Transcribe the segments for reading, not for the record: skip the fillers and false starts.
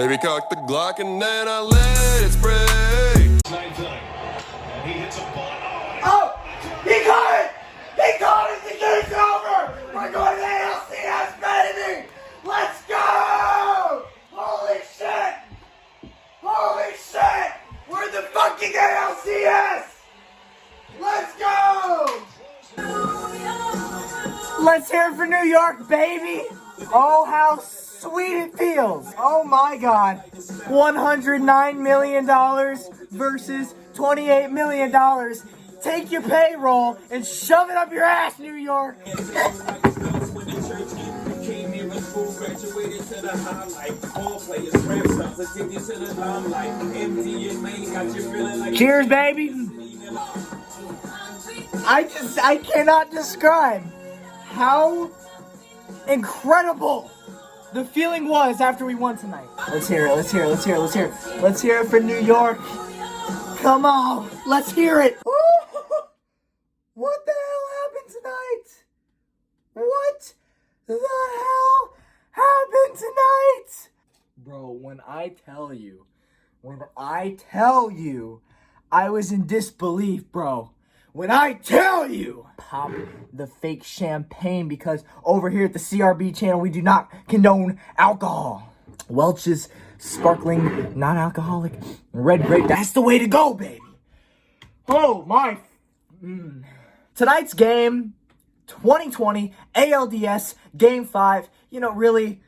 Baby cock the Glock and then I let it spray. Ninth inning, and he hits a ball. Oh! He caught it! He caught it! The game's over! We're going to the ALCS, baby! Let's go! Holy shit! Holy shit! We're in the fucking ALCS! Let's go! Let's hear it for New York, baby! Oh, how sweet it feels! Oh my god. $109 million versus $28 million. Take your payroll and shove it up your ass, New York! Cheers, baby! I cannot describe how incredible the feeling was after we won tonight. Let's hear it, let's hear it, let's hear it, let's hear it. Let's hear it for New York. Come on, let's hear it. What the hell happened tonight? What the hell happened tonight? Bro, when I tell you, I was in disbelief, bro. When I tell you, pop the fake champagne because over here at the CRB channel, we do not condone alcohol. Welch's sparkling, non-alcoholic, red grape, that's the way to go, baby. Oh, my. Tonight's game, 2020 ALDS Game 5, really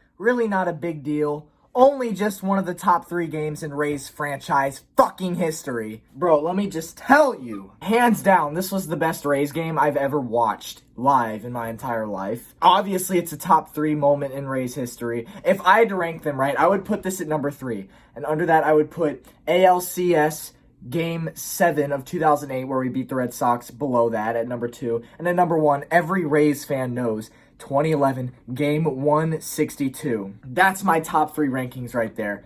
not a big deal. Only just one of the top 3 games in Rays franchise fucking history. Bro, let me just tell you, hands down, this was the best Rays game I've ever watched live in my entire life. Obviously, it's a top 3 moment in Rays history. If I had to rank them right, I would put this at number 3. And under that, I would put ALCS Game 7 of 2008, where we beat the Red Sox, below that at number 2. And then number 1, every Rays fan knows, 2011, Game 162. That's my top 3 rankings right there.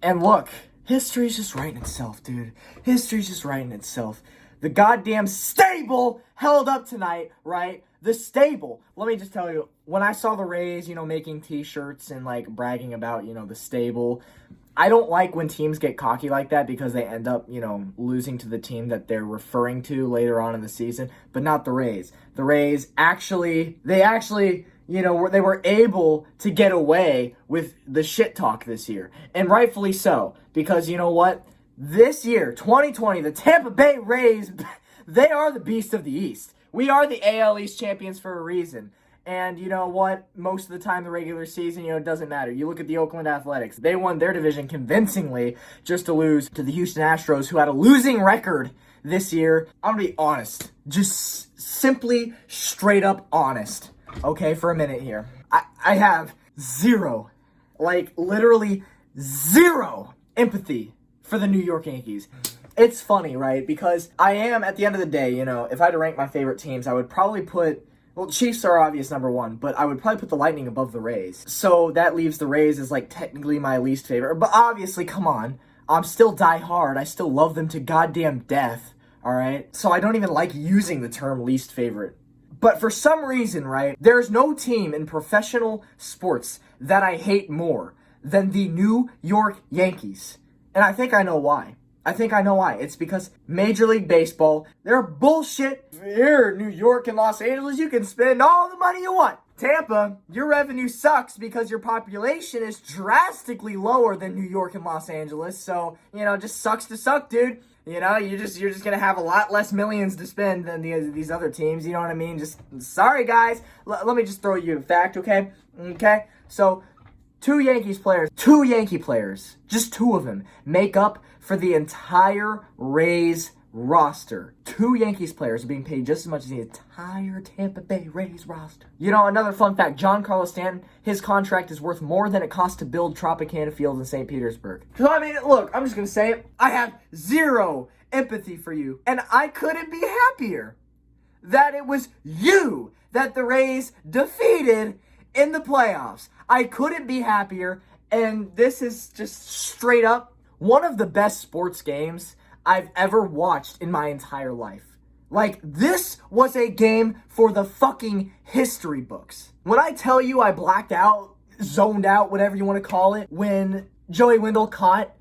And look, history's just writing itself, dude. History's just writing itself. The goddamn stable held up tonight, right? The stable. Let me just tell you, when I saw the Rays, making t-shirts and, bragging about, the stable, I don't like when teams get cocky like that because they end up, losing to the team that they're referring to later on in the season, but not the Rays. The Rays they were able to get away with the shit talk this year. And rightfully so, because you know what? This year, 2020, the Tampa Bay Rays, they are the beast of the East. We are the AL East champions for a reason. And you know what? Most of the time, the regular season, it doesn't matter. You look at the Oakland Athletics. They won their division convincingly just to lose to the Houston Astros, who had a losing record this year. I'm going to be honest. Just simply straight up honest. Okay, for a minute here. I have literally zero empathy for the New York Yankees. It's funny, right? Because at the end of the day, if I had to rank my favorite teams, I would probably put... Well, Chiefs are obvious number 1, but I would probably put the Lightning above the Rays. So that leaves the Rays as, technically my least favorite. But obviously, come on. I'm still die hard. I still love them to goddamn death, alright? So I don't even like using the term least favorite. But for some reason, right, there's no team in professional sports that I hate more than the New York Yankees. And I think I know why. It's because Major League Baseball, they're bullshit. Here, New York and Los Angeles, you can spend all the money you want. Tampa, your revenue sucks because your population is drastically lower than New York and Los Angeles. So, just sucks to suck, dude. You're just gonna have a lot less millions to spend than these other teams. You know what I mean? Just sorry, guys. Let me just throw you a fact, okay? Okay. So, two Yankee players, just 2 of them, make up for the entire Rays roster. 2 Yankees players are being paid just as much as the entire Tampa Bay Rays roster. Another fun fact, Giancarlo Stanton, his contract is worth more than it costs to build Tropicana Field in St. Petersburg. So, look, I'm just going to say it. I have zero empathy for you, and I couldn't be happier that it was you that the Rays defeated in the playoffs. I couldn't be happier, and this is just straight up one of the best sports games I've ever watched in my entire life. This was a game for the fucking history books. When I tell you I blacked out, zoned out, whatever you want to call it, when Joey Wendell caught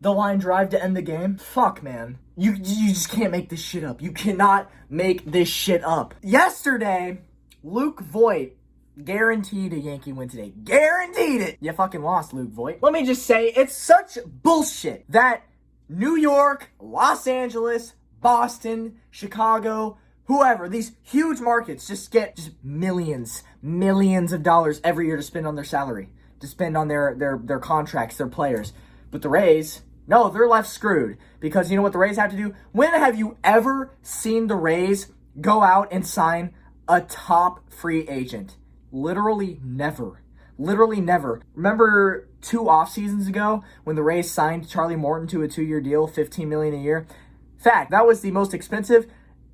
the line drive to end the game. Fuck, man. You just can't make this shit up. You cannot make this shit up. Yesterday, Luke Voit guaranteed a Yankee win today. Guaranteed it. You fucking lost, Luke Voit. Let me just say, it's such bullshit that New York, Los Angeles, Boston, Chicago, whoever, these huge markets just get millions of dollars every year to spend on their salary, to spend on their contracts, their players. But the Rays, no, they're left screwed. Because you know what the Rays have to do? When have you ever seen the Rays go out and sign a top free agent? Literally never. Literally never. Remember 2 off seasons ago when the Rays signed Charlie Morton to a 2-year deal, $15 million a year? Fact, that was the most expensive,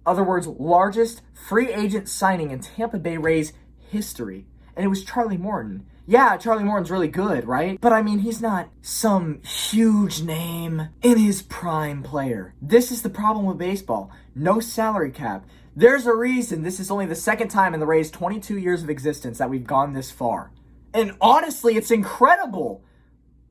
other words, largest free agent signing in Tampa Bay Rays history. And it was Charlie Morton. Yeah, Charlie Morton's really good, right? But I mean, he's not some huge name in his prime player. This is the problem with baseball. No salary cap. There's a reason this is only the second time in the Rays' 22 years of existence that we've gone this far. And honestly, it's incredible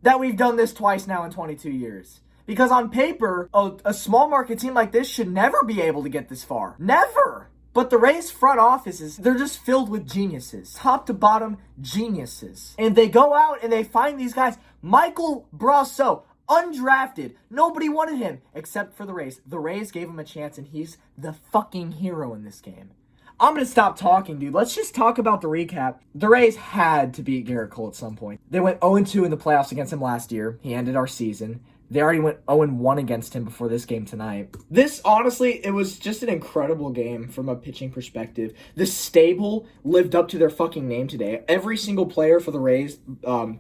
that we've done this twice now in 22 years. Because on paper, a small market team like this should never be able to get this far. Never! But the Rays front offices, they're just filled with geniuses. Top to bottom, geniuses. And they go out and they find these guys. Michael Brasso, undrafted. Nobody wanted him except for the Rays. The Rays gave him a chance and he's the fucking hero in this game. I'm going to stop talking, dude. Let's just talk about the recap. The Rays had to beat Garrett Cole at some point. They went 0-2 in the playoffs against him last year. He ended our season. They already went 0-1 against him before this game tonight. This, honestly, it was just an incredible game from a pitching perspective. The stable lived up to their fucking name today. Every single player for the Rays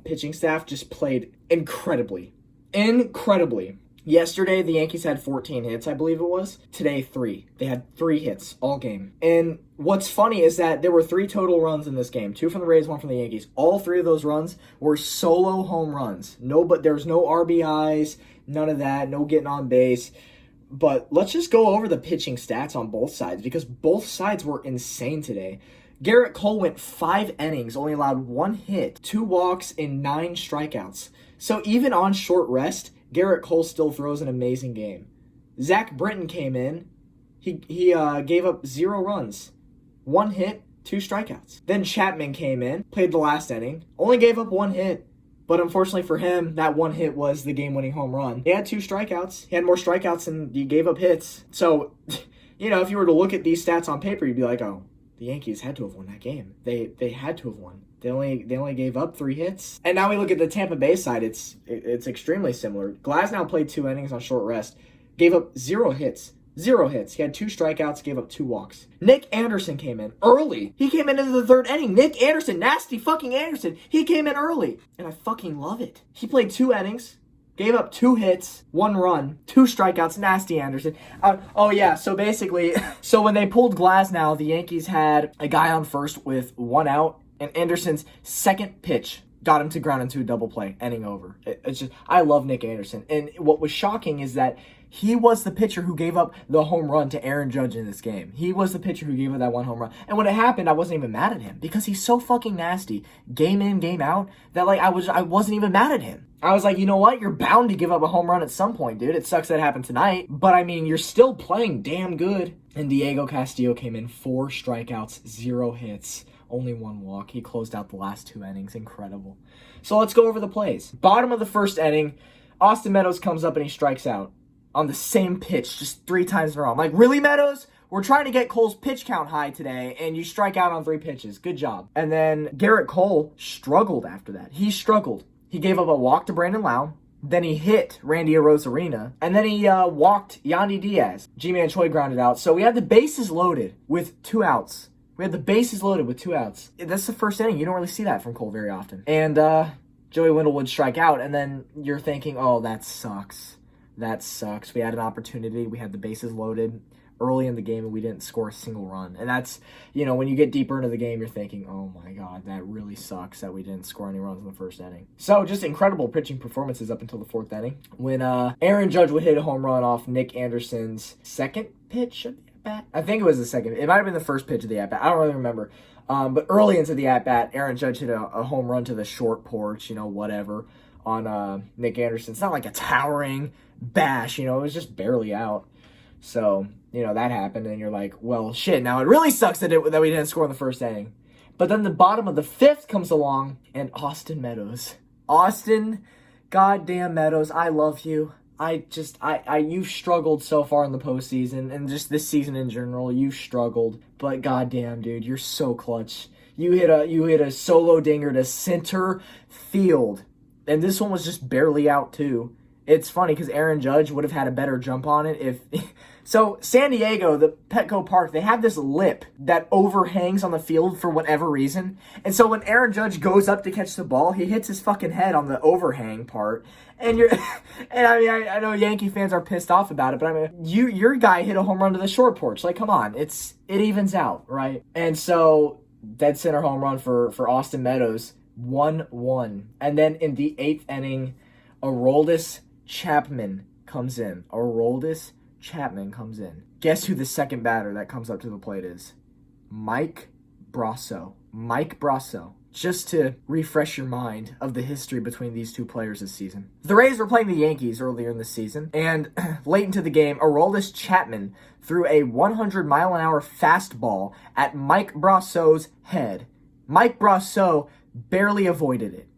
pitching staff just played incredibly. Incredibly. Yesterday, the Yankees had 14 hits, I believe it was. Today, 3. They had 3 hits all game. And what's funny is that there were 3 total runs in this game. 2 from the Rays, 1 from the Yankees. All 3 of those runs were solo home runs. But there was no RBIs, none of that, no getting on base. But let's just go over the pitching stats on both sides because both sides were insane today. Garrett Cole went 5 innings, only allowed 1 hit, 2 walks, and 9 strikeouts. So even on short rest, Garrett Cole still throws an amazing game. Zach Britton came in. He gave up 0 runs, 1 hit, 2 strikeouts. Then Chapman came in, played the last inning, only gave up 1 hit. But unfortunately for him, that 1 hit was the game-winning home run. He had 2 strikeouts. He had more strikeouts than he gave up hits. So, you know, if you were to look at these stats on paper, you'd be like, oh, the Yankees had to have won that game. They had to have won. They only gave up 3 hits. And now we look at the Tampa Bay side. It's extremely similar. Glasnow played 2 innings on short rest, gave up 0 hits. 0 hits. He had 2 strikeouts, gave up 2 walks. Nick Anderson came in early. He came into the 3rd inning. Nick Anderson, nasty fucking Anderson. He came in early. And I fucking love it. He played 2 innings, gave up 2 hits, 1 run, 2 strikeouts. Nasty Anderson. Oh yeah, so basically, so when they pulled Glasnow, the Yankees had a guy on first with 1 out, and Anderson's second pitch got him to ground into a double play, inning over. It's just, I love Nick Anderson. And what was shocking is that he was the pitcher who gave up the home run to Aaron Judge in this game. He was the pitcher who gave up that 1 home run. And when it happened, I wasn't even mad at him because he's so fucking nasty, game in, game out, that like I wasn't even mad at him. I was like, you know what? You're bound to give up a home run at some point, dude. It sucks that happened tonight. But I mean, you're still playing damn good. And Diego Castillo came in, 4 strikeouts, 0 hits. Only 1 walk. He closed out the last 2 innings. Incredible. So let's go over the plays. Bottom of the 1st inning, Austin Meadows comes up and he strikes out on the same pitch just 3 times in a row. I'm like, really, Meadows? We're trying to get Cole's pitch count high today, and you strike out on 3 pitches. Good job. And then Garrett Cole struggled after that. He struggled. He gave up a walk to Brandon Lau. Then he hit Randy Arozarena. And then he walked Yandy Diaz. G-Man Choi grounded out. So we had the bases loaded with 2 outs. We had the bases loaded with 2 outs. That's the 1st inning. You don't really see that from Cole very often. And Joey Wendell would strike out, and then you're thinking, oh, that sucks. That sucks. We had an opportunity. We had the bases loaded early in the game, and we didn't score a single run. And that's, you know, when you get deeper into the game, you're thinking, oh, my God, that really sucks that we didn't score any runs in the 1st inning. So just incredible pitching performances up until the 4th inning when Aaron Judge would hit a home run off Nick Anderson's 2nd pitch of the at-bat. I think it was the 2nd. It might have been the 1st pitch of the at-bat. I don't really remember. But early into the at-bat, Aaron Judge hit a home run to the short porch, you know, whatever. on Nick Anderson. It's not like a towering bash, it was just barely out. So, that happened, and you're like, well, shit, now it really sucks that we didn't score in the first inning. But then the bottom of the fifth comes along, and Austin Meadows. Austin goddamn Meadows, I love you. You've struggled so far in the postseason, and just this season in general, you've struggled. But goddamn, dude, you're so clutch. You hit a solo dinger to center field, and this one was just barely out too. It's funny because Aaron Judge would have had a better jump on it if... So, San Diego, the Petco Park, they have this lip that overhangs on the field for whatever reason. And so when Aaron Judge goes up to catch the ball, he hits his fucking head on the overhang part. And I know Yankee fans are pissed off about it, but your guy hit a home run to the short porch. Like, come on, it evens out, right? And so, dead center home run for Austin Meadows, 1-1. And then in the 8th inning, Aroldis Chapman comes in. Guess who the second batter that comes up to the plate is? Mike Brasso. Just to refresh your mind of the history between these two players this season. The Rays were playing the Yankees earlier in the season, and late into the game, Aroldis Chapman threw a 100-mile-an-hour fastball at Mike Brasso's head. Mike Brasso barely avoided it.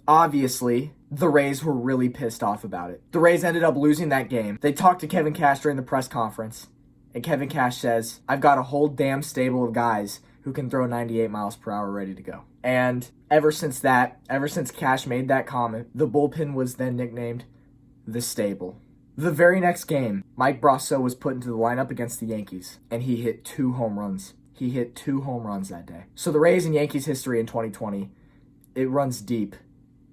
Obviously, the Rays were really pissed off about it. The Rays ended up losing that game. They talked to Kevin Cash during the press conference, and Kevin Cash says, I've got a whole damn stable of guys who can throw 98 miles per hour ready to go. And ever since Cash made that comment, the bullpen was then nicknamed the stable. The very next game, Mike Brasso was put into the lineup against the Yankees, and he hit 2 home runs. That day. So the Rays and Yankees history in 2020, it runs deep.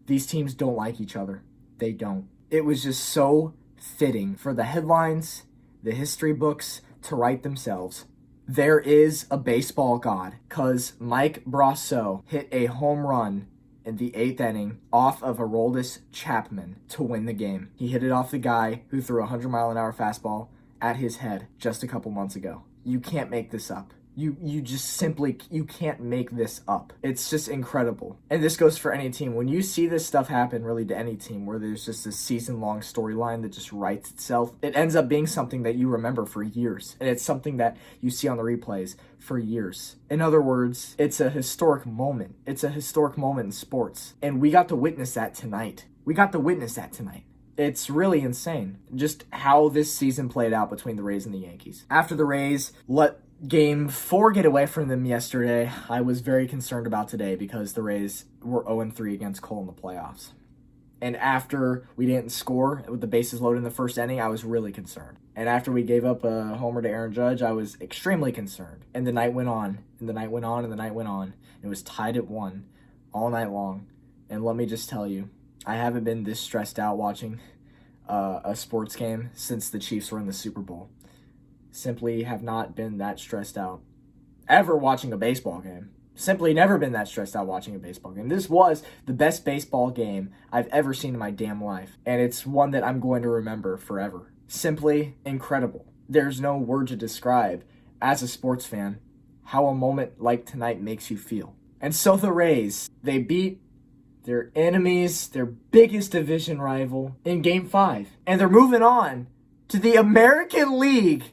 These teams don't like each other. They don't. It was just so fitting for the headlines, the history books to write themselves. There is a baseball god, because Mike Brasso hit a home run in the 8th inning off of Aroldis Chapman to win the game. He hit it off the guy who threw a 100-mile-an-hour fastball at his head just a couple months ago. You can't make this up. You just simply, you can't make this up. It's just incredible. And this goes for any team. When you see this stuff happen really to any team where there's just a season-long storyline that just writes itself, it ends up being something that you remember for years. And it's something that you see on the replays for years. In other words, it's a historic moment. It's a historic moment in sports. And we got to witness that tonight. It's really insane just how this season played out between the Rays and the Yankees. After the Rays let Game 4 get away from them yesterday, I was very concerned about today because the Rays were 0-3 against Cole in the playoffs. And after we didn't score with the bases loaded in the first inning, I was really concerned. And after we gave up a homer to Aaron Judge, I was extremely concerned. And the night went on, and it was tied at 1 all night long. And let me just tell you, I haven't been this stressed out watching a sports game since the Chiefs were in the Super Bowl. Simply have not been that stressed out ever watching a baseball game. Simply never been that stressed out watching a baseball game. This was the best baseball game I've ever seen in my damn life. And it's one that I'm going to remember forever. Simply incredible. There's no word to describe, as a sports fan, how a moment like tonight makes you feel. And so the Rays, they beat their enemies, their biggest division rival, in Game 5. And they're moving on to the American League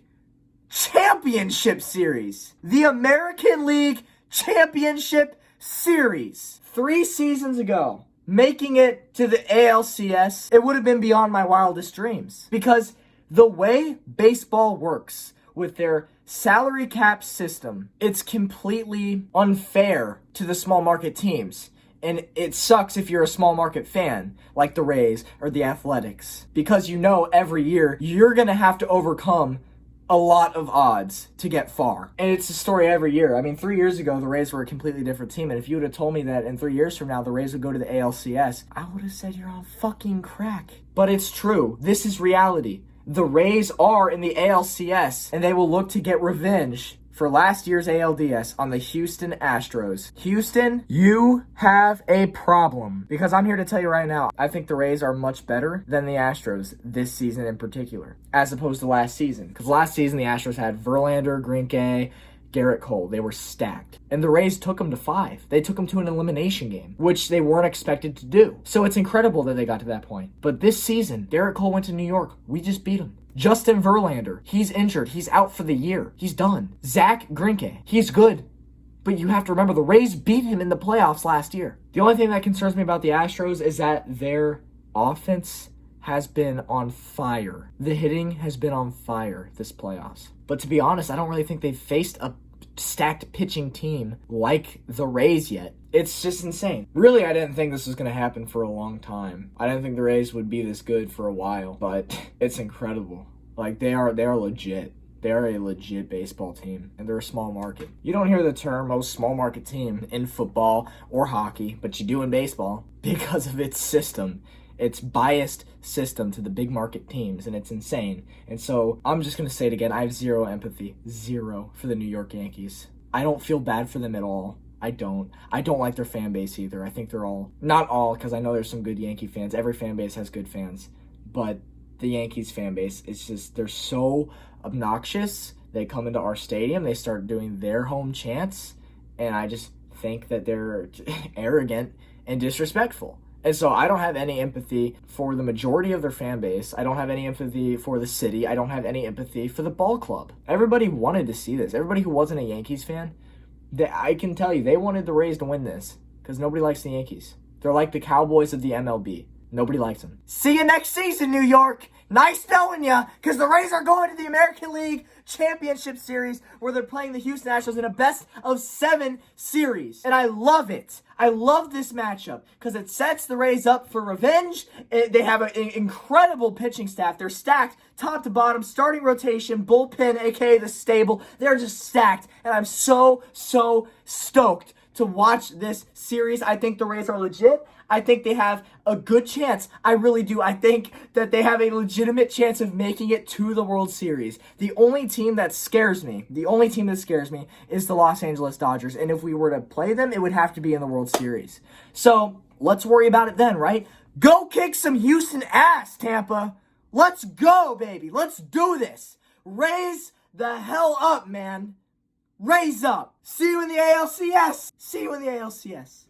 Championship Series. The American League Championship Series. 3 seasons ago, making it to the ALCS, it would have been beyond my wildest dreams. Because the way baseball works with their salary cap system, it's completely unfair to the small market teams. And it sucks if you're a small market fan, like the Rays or the Athletics. Because you know every year, you're going to have to overcome a lot of odds to get far. And it's a story every year. I mean, 3 years ago, the Rays were a completely different team. And if you would have told me that in 3 years from now, the Rays would go to the ALCS, I would have said you're on fucking crack. But it's true. This is reality. The Rays are in the ALCS, and they will look to get revenge for last year's ALDS on the Houston Astros. Houston, you have a problem. Because I'm here to tell you right now, I think the Rays are much better than the Astros this season in particular, as opposed to last season. Because last season, the Astros had Verlander, Greinke, Garrett Cole. They were stacked. And the Rays took them to 5. They took them to an elimination game, which they weren't expected to do. So it's incredible that they got to that point. But this season, Garrett Cole went to New York. We just beat him. Justin Verlander, he's injured. He's out for the year. He's done. Zach Greinke, he's good. But you have to remember, the Rays beat him in the playoffs last year. The only thing that concerns me about the Astros is that their offense has been on fire. The hitting has been on fire this playoffs. But to be honest, I don't really think they've faced a stacked pitching team like the Rays yet. It's just insane. Really, I didn't think this was going to happen for a long time. I didn't think the Rays would be this good for a while, but it's incredible. Like, they are legit. They are a legit baseball team, and they're a small market. You don't hear the term most small market team in football or hockey, but you do in baseball because of its system. It's biased system to the big market teams, and it's insane. And so I'm just going to say it again. I have zero empathy. Zero for the New York Yankees. I don't feel bad for them at all. I don't like their fan base either. I think they're all, not all, because I know there's some good Yankee fans. Every fan base has good fans. But the Yankees fan base, it's just, they're so obnoxious. They come into our stadium, they start doing their home chants, and I just think that they're arrogant and disrespectful. And so I don't have any empathy for the majority of their fan base. I don't have any empathy for the city. I don't have any empathy for the ball club. Everybody wanted to see this. Everybody who wasn't a Yankees fan, I can tell you, they wanted the Rays to win this because nobody likes the Yankees. They're like the Cowboys of the MLB. Nobody likes them. See you next season, New York. Nice knowing ya, because the Rays are going to the American League Championship Series where they're playing the Houston Astros in a best-of-7 series. And I love it. I love this matchup because it sets the Rays up for revenge. They have an incredible pitching staff. They're stacked top to bottom, starting rotation, bullpen, aka the stable. They're just stacked, and I'm so stoked to watch this series. I think the Rays are legit. I think they have a good chance. I really do. I think that they have a legitimate chance of making it to the World Series. The only team that scares me is the Los Angeles Dodgers. And if we were to play them, it would have to be in the World Series. So let's worry about it then, right? Go kick some Houston ass, Tampa. Let's go, baby. Let's do this. Raise the hell up, man. Raise up. See you in the ALCS. See you in the ALCS.